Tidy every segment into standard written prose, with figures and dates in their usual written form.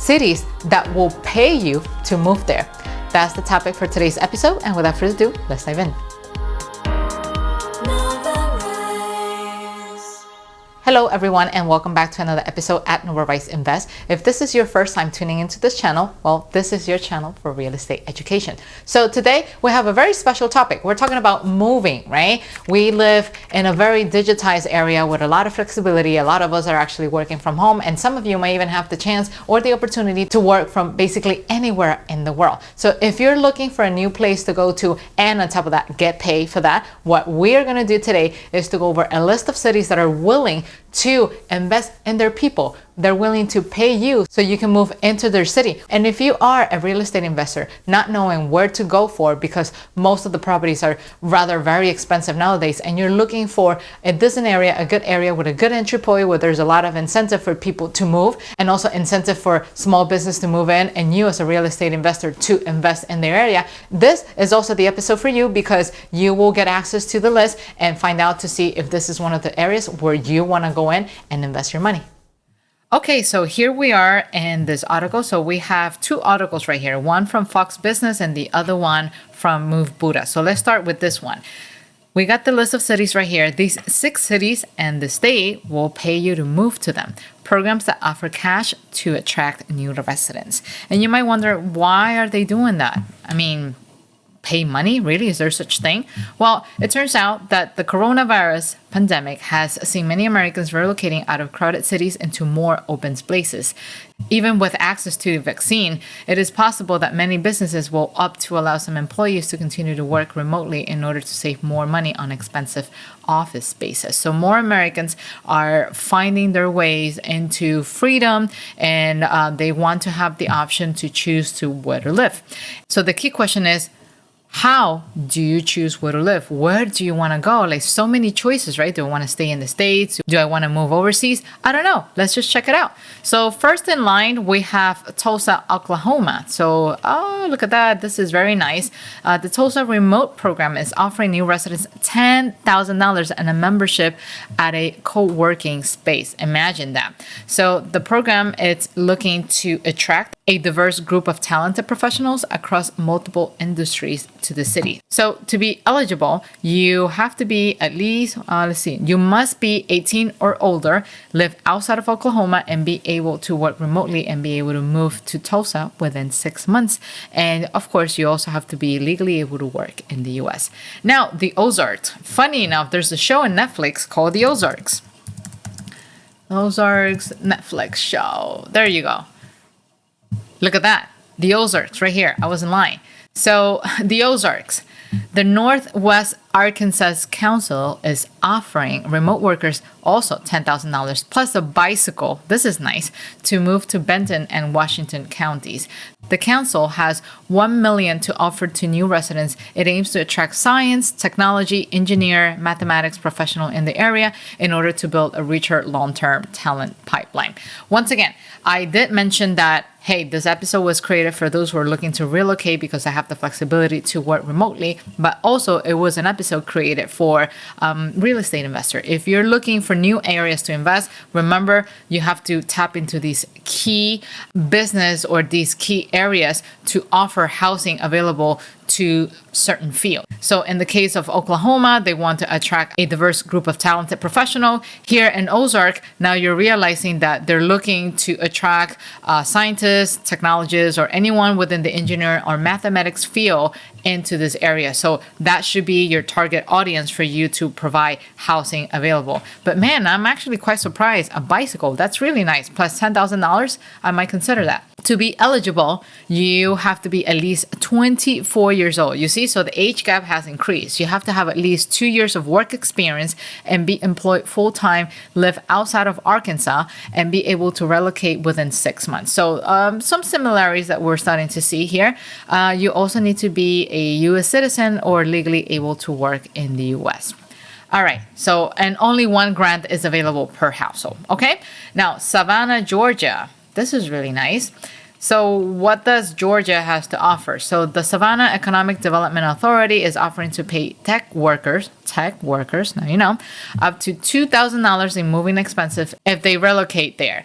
cities that will pay you to move there. That's the topic for today's episode, and without further ado, let's dive in. Hello everyone, and welcome back to another episode at Novarise Invest. If this is your first time tuning into this channel, well, this is your channel for real estate education. So today we have a very special topic. We're talking about moving, right? We live in a very digitized area with a lot of flexibility. A lot of us are actually working from home, and some of you may even have the chance or the opportunity to work from basically anywhere in the world. So if you're looking for a new place to go to, and on top of that, get paid for that, what we're going to do today is to go over a list of cities that are willing to invest in their people. They're willing to pay you so you can move into their city. And if you are a real estate investor not knowing where to go for, because most of the properties are rather very expensive nowadays, and you're looking for a decent area, a good area with a good entry point where there's a lot of incentive for people to move, and also incentive for small business to move in, and you as a real estate investor to invest in their area, this is also the episode for you, because you will get access to the list and find out to see if this is one of the areas where you want to go in and invest your money. Okay, so here we are in this article. So we have two articles right here, one from Fox Business and the other one from Move Buddha. So let's start with this one. We got the list of cities right here. These 6 cities and the state will pay you to move to them. Programs that offer cash to attract new residents. And you might wonder, why are they doing that? I mean, pay money? Really? Is there such thing? Well, it turns out that the coronavirus pandemic has seen many Americans relocating out of crowded cities into more open places. Even with access to the vaccine, it is possible that many businesses will opt to allow some employees to continue to work remotely in order to save more money on expensive office spaces. So more Americans are finding their ways into freedom, and they want to have the option to choose to where to live. So the key question is, how do you choose where to live? Where do you want to go? Like, so many choices, right? Do I want to stay in the States? Do I want to move overseas? I don't know. Let's just check it out. So first in line, we have Tulsa, Oklahoma. So, oh, look at that. This is very nice. The Tulsa Remote Program is offering new residents $10,000 and a membership at a co-working space. Imagine that. So the program is looking to attract a diverse group of talented professionals across multiple industries to the city. So to be eligible, you have to be at least, you must be 18 or older, live outside of Oklahoma, and be able to work remotely and be able to move to Tulsa within 6 months. And of course, you also have to be legally able to work in the US. Now, the Ozarks. Funny enough, there's a show on Netflix called The Ozarks. Ozarks Netflix show. There you go. Look at that. The Ozarks right here. I was in line. So the Ozarks, the Northwest Arkansas Council is offering remote workers also $10,000 plus a bicycle. This is nice, to move to Benton and Washington counties. The council has $1 million to offer to new residents. It aims to attract science, technology, engineer, mathematics professional in the area in order to build a richer long-term talent pipeline. Once again, I did mention that, hey, this episode was created for those who are looking to relocate because I have the flexibility to work remotely, but also it was an episode created for real estate investor. If you're looking for new areas to invest, remember, you have to tap into these key business or these key areas to offer housing available to certain fields. So in the case of Oklahoma, they want to attract a diverse group of talented professionals. Here in Ozark, now you're realizing that they're looking to attract scientists, technologists, or anyone within the engineer or mathematics field into this area. So that should be your target audience for you to provide housing available. But man, I'm actually quite surprised. A bicycle, that's really nice. Plus $10,000, I might consider that. To be eligible, you have to be at least 24 years old. You see, so the age gap has increased. You have to have at least 2 years of work experience and be employed full-time, live outside of Arkansas, and be able to relocate within 6 months. So some similarities that we're starting to see here. You also need to be a U.S. citizen or legally able to work in the U.S. All right, so, and only one grant is available per household, okay? Now, Savannah, Georgia. This is really nice. So what does Georgia has to offer? So the Savannah Economic Development Authority is offering to pay tech workers, now you know, up to $2,000 in moving expenses if they relocate there.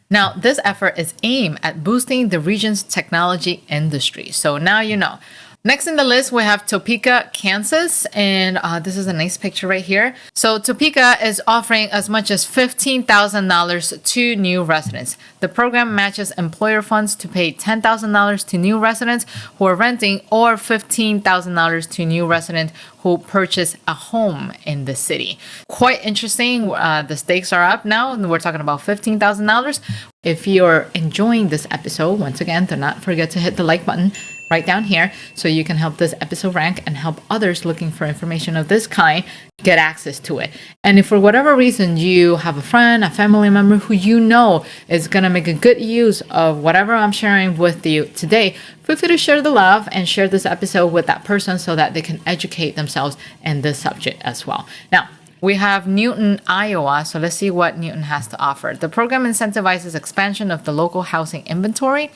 Now, this effort is aimed at boosting the region's technology industry. So now you know. Next in the list, we have Topeka, Kansas, and this is a nice picture right here. So Topeka is offering as much as $15,000 to new residents. The program matches employer funds to pay $10,000 to new residents who are renting or $15,000 to new residents who purchase a home in the city. Quite interesting. The stakes are up now, and we're talking about $15,000. If you're enjoying this episode, once again, do not forget to hit the like button right down here so you can help this episode rank and help others looking for information of this kind get access to it. And if for whatever reason you have a friend, a family member who you know is going to make a good use of whatever I'm sharing with you today, feel free to share the love and share this episode with that person so that they can educate themselves in this subject as well. Now, we have Newton, Iowa. So let's see what Newton has to offer. The program incentivizes expansion of the local housing inventory.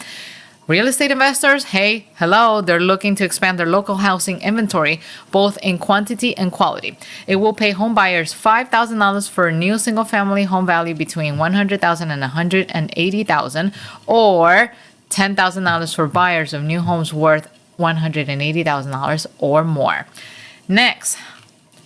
Real estate investors, hey, hello, they're looking to expand their local housing inventory, both in quantity and quality. It will pay home buyers $5,000 for a new single-family home value between $100,000 and $180,000, or $10,000 for buyers of new homes worth $180,000 or more. Next,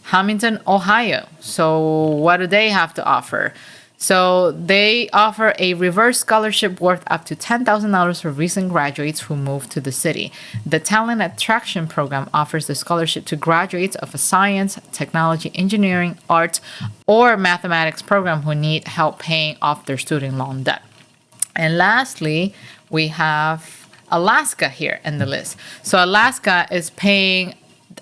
Hamilton, Ohio. So what do they have to offer? So they offer a reverse scholarship worth up to $10,000 for recent graduates who moved to the city. The Talent Attraction Program offers the scholarship to graduates of a science, technology, engineering, arts, or mathematics program who need help paying off their student loan debt. And lastly, we have Alaska here in the list. So Alaska is paying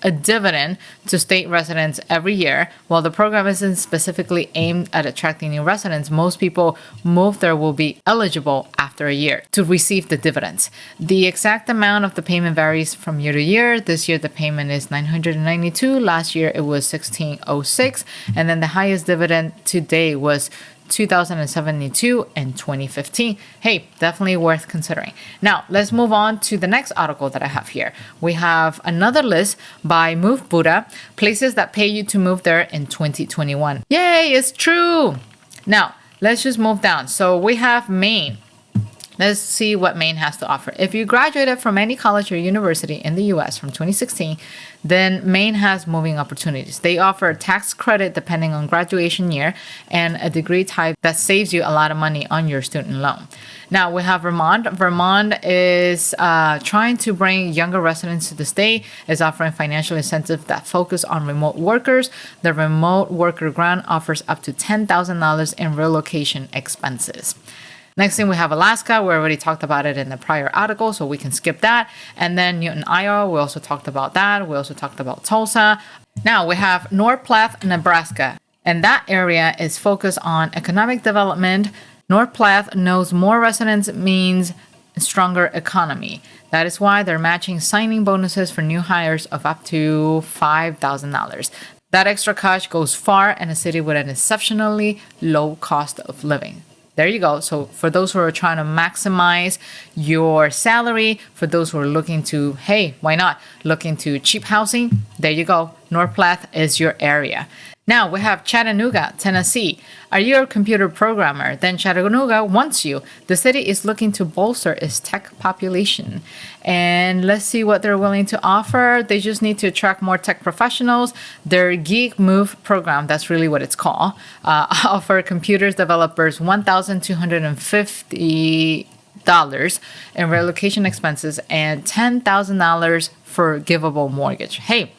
a dividend to state residents every year. While the program isn't specifically aimed at attracting new residents, most people move there will be eligible after a year to receive the dividends. The exact amount of the payment varies from year to year. This year the payment is $992. Last year it was $1,606, and then the highest dividend to date was $2,072 in 2015. Hey, definitely worth considering. Now, let's move on to the next article that I have here. We have another list by Move Buddha, places that pay you to move there in 2021. Yay, it's true. Now, let's just move down. So we have Maine. Let's see what Maine has to offer. If you graduated from any college or university in the US from 2016, then Maine has moving opportunities. They offer a tax credit depending on graduation year and a degree type that saves you a lot of money on your student loan. Now we have Vermont. Vermont is trying to bring younger residents to the state, is offering financial incentives that focus on remote workers. The remote worker grant offers up to $10,000 in relocation expenses. Next thing, we have Alaska. We already talked about it in the prior article, so we can skip that. And then Newton, Iowa, we also talked about that. We also talked about Tulsa. Now we have North Platte, Nebraska, and that area is focused on economic development. North Platte knows more residents means stronger economy. That is why they're matching signing bonuses for new hires of up to $5,000. That extra cash goes far in a city with an exceptionally low cost of living. There you go. So for those who are trying to maximize your salary, for those who are looking to, hey, why not, looking to cheap housing, there you go. North Platte is your area. Now we have Chattanooga, Tennessee. Are you a computer programmer? Then Chattanooga wants you. The city is looking to bolster its tech population. And let's see what they're willing to offer. They just need to attract more tech professionals. Their Geek Move program, that's really what it's called, offer computers developers $1,250 in relocation expenses and $10,000 for givable mortgage. Hey,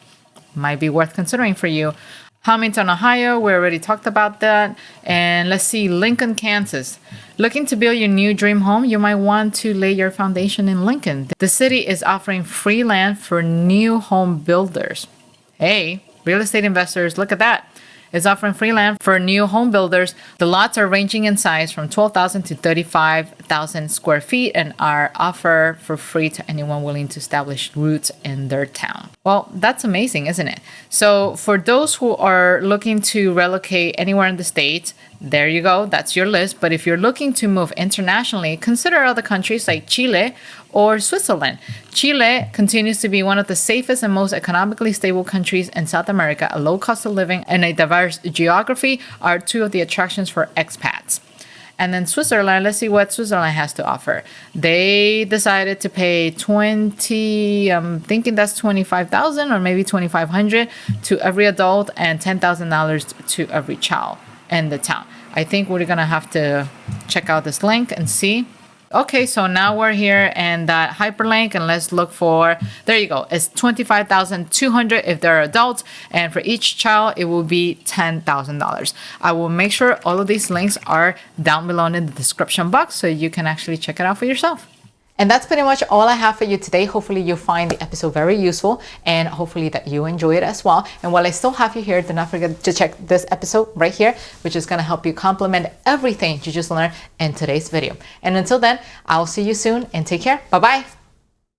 might be worth considering for you. Hamilton, Ohio, we already talked about that. And let's see, Lincoln, Kansas. Looking to build your new dream home, you might want to lay your foundation in Lincoln. The city is offering free land for new home builders. Hey, real estate investors, look at that. It's offering free land for new home builders. The lots are ranging in size from 12,000 to 35,000 square feet and are offered for free to anyone willing to establish roots in their town. Well, that's amazing, isn't it? So for those who are looking to relocate anywhere in the States, there you go. That's your list. But if you're looking to move internationally, consider other countries like Chile or Switzerland. Chile continues to be one of the safest and most economically stable countries in South America. A low cost of living and a diverse geography are two of the attractions for expats. And then Switzerland, let's see what Switzerland has to offer. They decided to pay 20, I'm thinking that's 25,000 or maybe 2,500 to every adult and $10,000 to every child in the town. I think we're gonna have to check out this link and see. Okay, so now we're here in that hyperlink and let's look for, there you go. It's 25,200 if they're adults, and for each child, it will be $10,000. I will make sure all of these links are down below in the description box so you can actually check it out for yourself. And that's pretty much all I have for you today. Hopefully you find the episode very useful and hopefully that you enjoy it as well. And while I still have you here, do not forget to check this episode right here, which is going to help you complement everything you just learned in today's video. And until then, I'll see you soon and take care. Bye-bye.